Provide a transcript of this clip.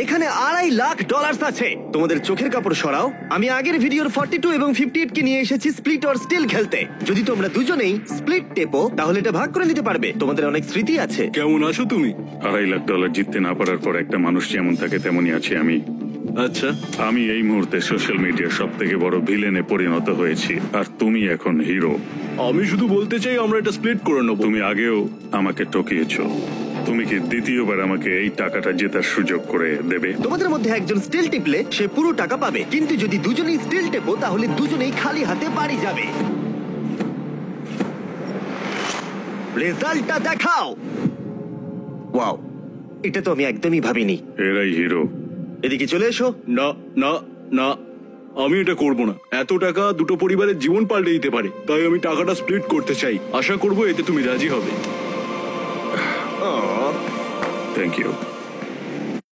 এখানে $2.5 লাখ আছে। তোমাদের চোখের কাপড় সরাও। আমি আগের ভিডিওর 42 এবং 58 কে নিয়ে এসেছি স্প্লিট অর স্টিল খেলতে। যদি তোমরা দুজনেই স্প্লিট টেপো তাহলে এটা ভাগ করে নিতে পারবে। তোমাদের অনেক স্মৃতি আছে। কেমন আছো তুমি? $2.5 লাখ জিততে না পারার পর একটা মানুষ যেমন থাকে তেমনই আছি আমি। আচ্ছা, আমি এই মুহূর্তে সোশ্যাল মিডিয়ার সব থেকে বড় ভিলেনে পরিণত হয়েছি, আর তুমি এখন হিরো। আমি শুধু বলতে চাই আমরা এটা স্প্লিট করে নেবো। তুমি আগেও আমাকে ঠকিয়েছো। তুমি কি দ্বিতীয়বার আমাকে এই টাকাটা জেতার সুযোগ করে দেবে? তোমাদের মধ্যে একজন স্টিল টিপলে সে পুরো টাকা পাবে, কিন্তু যদি দুজনেই স্টিল টেপো তাহলে দুজনেই খালি হাতে বাড়ি যাবে। রেজাল্টটা দেখাও। ওয়াও, এটা তো আমি একদমই ভাবিনি। এরাই হিরো। এদিকে চলে এসো। না না না, আমি এটা করব না। এত টাকা দুটো পরিবারের জীবন পাল্টে দিতে পারে, তাই আমি টাকাটা স্প্লিট করতে চাই। আশা করবো এতে তুমি রাজি হবে। Thank you.